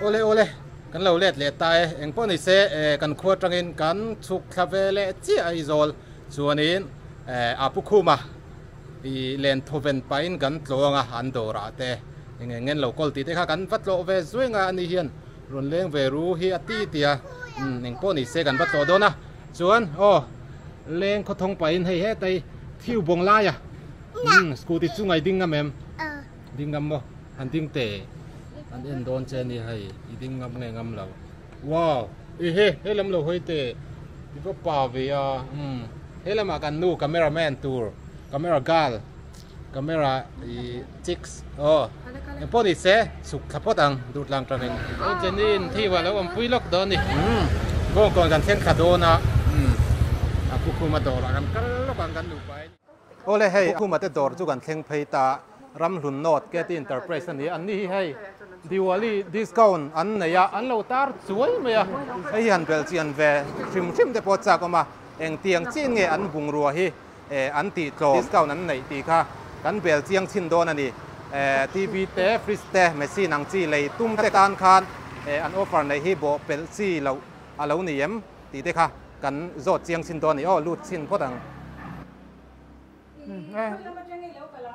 ole ole kan lo let le tai eng pon ni se kan khuat tangin kan chuk thavele chi ai zol chuanin apu khuma I len thoven pain kan tlonga an dora te ngen local ti te kha kan vatlo ve zuenga ani hian ron leng ve ru hi ati tia eng pon ni se kan vatlo dona chuan leng kho thong pain hei he tai thiu bong la ya scooty chungai ding ngam ding ngam mo an ding te an en don chen ni hei I ding ngam nge ngam lo wow he lam lo hoi te ti ko pa ve ya he lama kan nu cameraman tour camera gal camera chicks en pon ni se suk thapot ang du tlang tramen jenin thi wa lo pui lok don ni gong kon kan then khadona apu kuma dor kan kal lo kan lu pai ole hei kuma te dor chu kan thleng phei ta ram hlun not ke ti enterprise ani an ni hei Diwali discount an neya an lo tar chuai me ya hei han bel chian ve thim te po cha ko ma eng tiang chin nge an bung ruwa hi an ti Tlawm discount an nei ti kha kan bel chiang chin don ani TV te fridge te machine ang chi lei tum te tan khan an offer nei hi bo pel chi lo alo ni yem ti te kha kan zot chiang chin don ni lut chin podang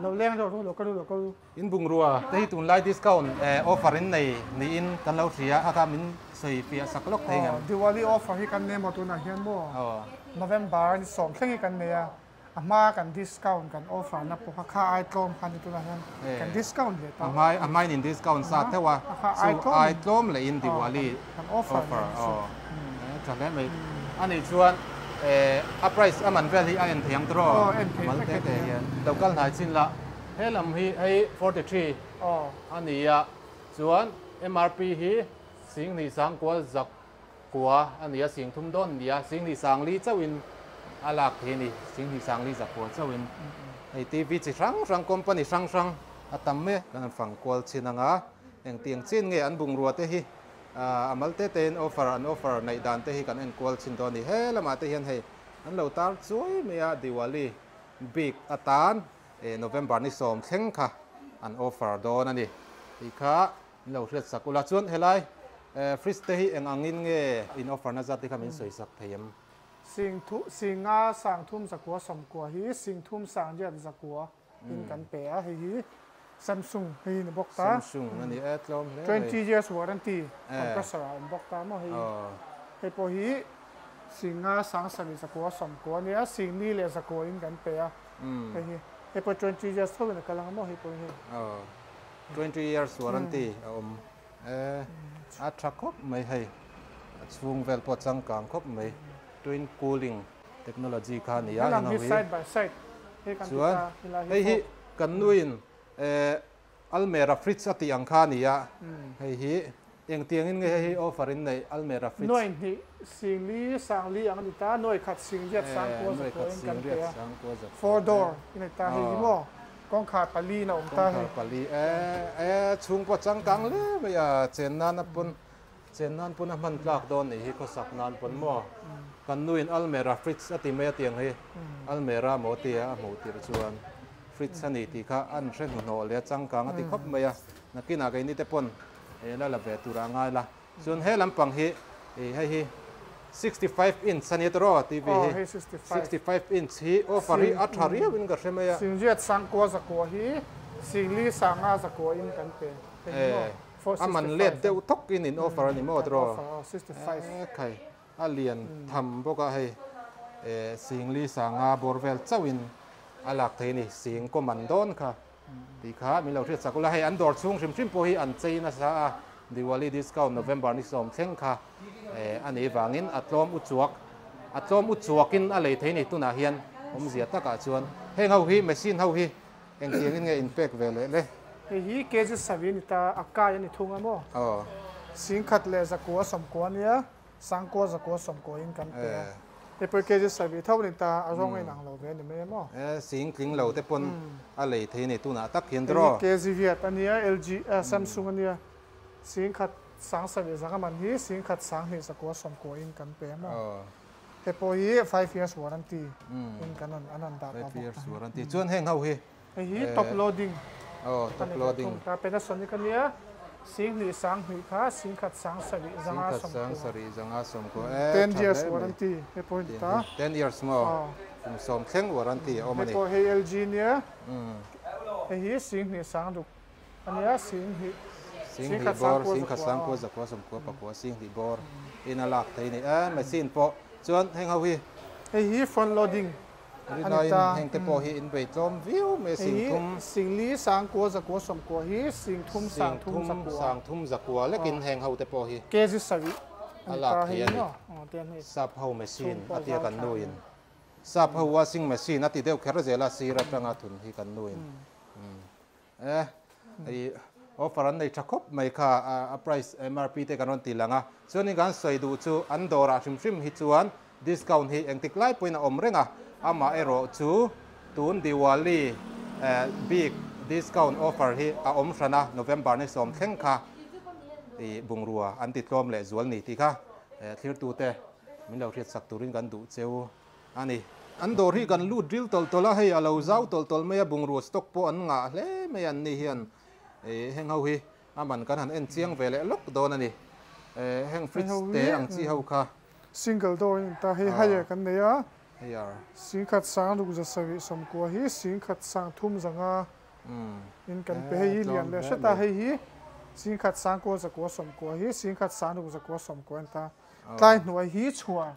lo leng lo ko in bung ruwa te hi tun lai discount offer in nei ni in kan lo thria kha min sei pia saklok thei ngam Diwali offer hi kan ne mo tu na hian mo November ni som thleng hi kan ne ya ama kan discount kan offer na po kha ai Tlawm khan tu na hian kan discount le ta amai nin discount sa thewa ai Tlawm le in Diwali kan offer chale mai ani chuan a price aman vel hi an thiang tro mal te te hian local nai chin la helam hi 43 ani ya chuan MRP hi sing ni sang kwa zak kwa ani ya sing thum don dia sing ni sang li chawin alak he ni sing ni sang li zak kwa chawin ai TV chi rang company rang atam me kan fang kwal chinanga eng tiang chin nge an bung ruwa te hi amal te ten offer nei dan te hi kan en kwal chin don ni he lama te hian hei an lo tar chuai me ya Diwali big atan November ni som thleng kha an offer don ani ti kha lo hriat sakula chuan helai fridge te hi eng angin nge in offer na zat ti kha min soi sak theiam singa sang thum zakwa som kwa hi sing thum sang jet zakwa in kan pe a hi Samsung hi ni bok ta Samsung ani Tlawm 20 years warranty compressor on bok ta mo hi he po hi singa sang sani zakwa som kwa ni a sing ni le zakwa in kan pe a he po 20 years thoin ka lang mo hi po hi 20 years warranty a truck khop mai hei chung vel po chang kang khop mai twin cooling technology kha ni ya hi side by side he kan ta hi kan nuin almera fridge ati ang kha ni ya hi eng tiang in nge hi offer in nei almera fridge noi hi singli sangli ang ni ta noi khat sing jet sang ko kan pe 4 door in ta hi mo kong kha pali na om ta hi pali chung po chang kang le me ya chen nan pun man tlak don ni hi ko sak nan pon mo kan nuin almera fridge ati me tiang hi almera mo tia mo tir chuan fridge ani ti kha an hren no le chang kang ati khop me ya nakina ga ni te pon la la ve tura ngai la chuan he lampang hi hi 65 inch ani tro TV hi 65 inch hi offer hi athari win ga hrema ya singjet sang ko za ko hi singli sanga za ko in kan pe aman let deu thok in offer ani mo tro 65 khai alian tham boka hei singli sanga borvel chawin alak theini sing ko man don kha ti kha mi lo thriat sakula hei an dor chung hrim po hi an cheina sa Diwali discount November ni som thleng kha ani wangin Tlawm uchuakin a Leitheih ni tuna hian zia taka chuan heng ho hi machine ho hi eng tiang in nge impact ve le hi KG7 ta akai ani thunga mo sing khat le zakwa som ko ania sang ko zakwa som ko in kan pe te po KG7 thau ni ta azong ai nang lo ve ni me mo sing kling lo te pon a Leitheih ni tuna tak hian dro KG Viet ania LG Samsung ania sing khat sang sa ve zanga man hi sing khat sang hi zakwa som ko in kan pe mo te po hi 5 years warranty in kanon anan da 5 years warranty chuan heng ho hi hi top loading top loading ta pe na soni kan nia Sing li sang hui kha sing khat sang sari zanga som sang sari zanga som ko 10 years warranty he point ta 10 years more som thleng warranty omani he po he LG nia he sing li sang du ania sing khat sang ko zakwa som ko pa ko sing li bor in a lak thei ni machine po chuan heng ho hi he front loading Anita heng te po hi in bei Tlawm view me sing thum sing li sang ko zakwa som ko hi sing thum sang thum zakwa lekin heng ho te po hi ke ji sari alak thei ani sap ho machine atia kan nuin sap ho washing machine ati deu khera zela sira tanga thun hi kan nuin ai offer an nei thakop mai kha a price MRP te kanon tilanga chuan gan soi du chu an dora hrim hi chuan discount hi engtik lai poina om renga ama ero chu tun Diwali big discount offer hi a om rana November ni som thleng kha i bungrua an ti Tlawm le zual ni ti kha thlir tu te min lo riat sak turin kan du cheu ani an dor hi kan lu drill tol tola hei alo zau tol me bungrua stock po an nga hle me an ni hian heng ho hi aman kan han en chiang vele lok don ani heng fridge te ang chi ho kha single door ta hi haye kan ne ya here sing khat sang du za sawi som ko hi sing khat sang thum zanga in kan pe hi lian le shata hi sing khat sang ko za ko som ko hi sing khat sang du za ko som ko ta tlai nuai hi chua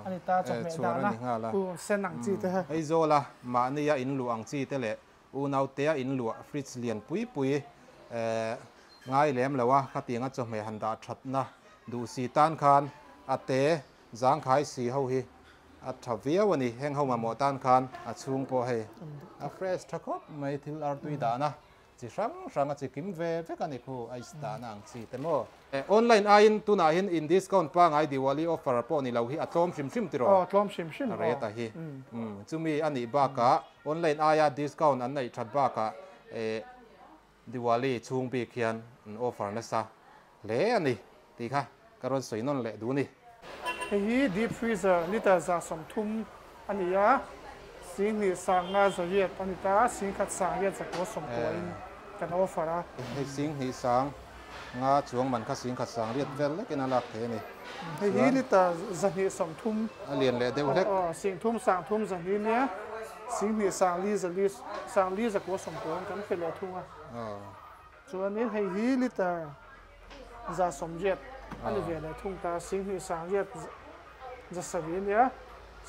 ani ta chok me da na ku senang chi te ha ai zola ma ni ya in lu ang chi te le u nau te in lu fridge lian pui ngai lem lawa khatinga chok me handa thatna du si tan khan ate zang khai si ho hi a thavia wani heng ho ma mo tan khan a chung po he a fresh thakop mai thil ar tui da na chi sang a chi kim ve kan ni khu ai sta na ang chi te mo online ain tuna hin in discount pa ngai Diwali offer po ni lo hi a Tlawm hrim ti ro Tlawm hrim reta hi chumi ani ba ka online aya discount an nei that ba ka Diwali chung bi khian offer na sa le ani ti kha karon soinon le du ni hi deep freezer liter za som thum ania sing li sang nga za yet anita sing khat sang yet za ko som ko in kan offer a hi sing hi sang nga chuang man kha sing khat sang riat vel le ken alak the ni hi liter za hi som thum alien le deu lek sing thum sang thum za hi nia sing li sang li za ko som ko kan fe le thunga chuan ni hi liter za som yet ani ve le thung ta sing hi sang yet za sawi nia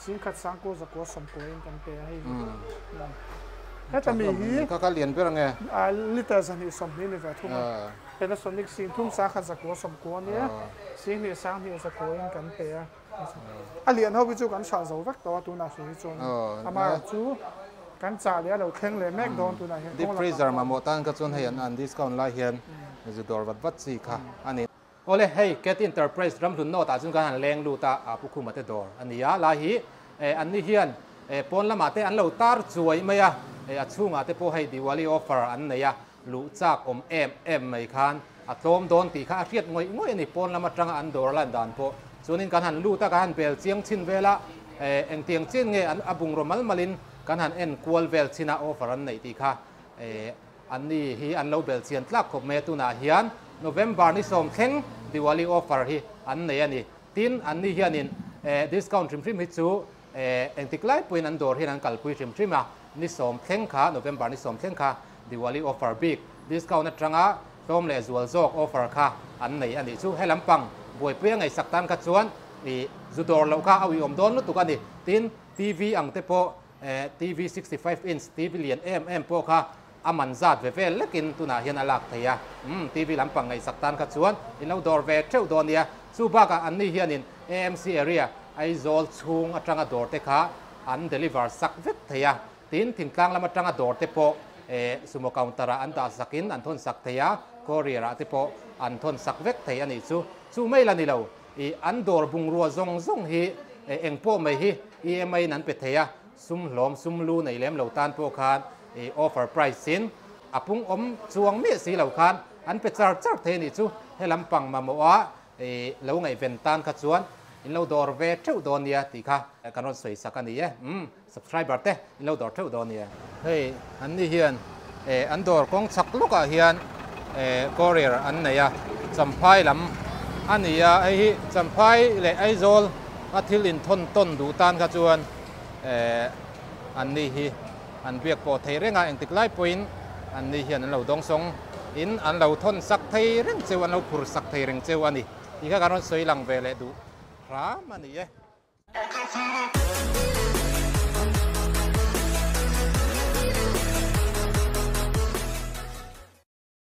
sing khat sang ko za ko som ko in kan pe hi heta mi hi ka lian per nge a liter za ni som ni ve thung Panasonic sing thum sa khat za ko som ko nia sing ni sang ni za ko in kan pe a lian ho bi chu kan sa zo vak to tu na hi chu ama chu kan cha le lo thleng le mek don tu na hi deep freezer ma mo tan ka chon hai an discount lai hian zu dor wat chi kha ani ole hey get enterprise ram lu no ta chung kan leng lu ta a pu khu ma te dor ania la hi an ni hian pon lama te an lo tar chuai maya a chunga te po hei Diwali offer an neya lu chak om em mai khan a Tlawm don ti kha riat ngoi ani pon lama tanga an dor lan dan po chunin kan han lu ta kan bel chiang chin vela eng tiang chin nge an abung romal malin kan han en kwal vel china offer an nei ti kha an ni hi an lo bel chian tlak khop me tu na hian November ni som thleng Diwali offer hi an nei ani tin an ni hianin discount hrim hi chu engtik lai puin an dor hin an kalpui hrim a ni som thleng kha November ni som thleng kha Diwali offer big discount atanga Tlawm le zual zok offer kha an nei ani chu helampang boi pe ngai saktan ka chuan i zudor lo kha awi om don lu tu ka ni tin TV ang te po TV 65 inch TV lian po kha aman zat ve vel lekin tuna hian alak theya TV lampang ngai saktan ka chuan ilo dor ve theu don nia chu ba ka an ni hianin AMC area ai zol chung atanga dor te kha an deliver sak vek theya tin thingtlang lama atanga dor te po sumo countera an da sakin an thon sak theya courier te po an thon sak vek thei ani chu mai la ni lo i an dor bung ruwa zong hi engpo mai hi EMI nan pe theya sum hlom sum lu nei lem lo tan po khan offer price sin apung om chuang mi si lo khan an pe char the ni chu helampang ma mo a lo ngai ven tan kha chuan in lo dor ve theu don nia ti kha kanon soi sakani ye subscriber te in lo dor theu don nia hei an ni hian an dor kong chak luka hian courier an này champhai lam ani ai champhai le ai zol athilin thon ton du tan kha chuan an ni hi an biak po thei renga eng tiklai point an ni hian an lo dong song in an lo thon sak thei reng cheu an lo phur sak thei reng cheu ani hi kha karon soi lang ve le du ra mani e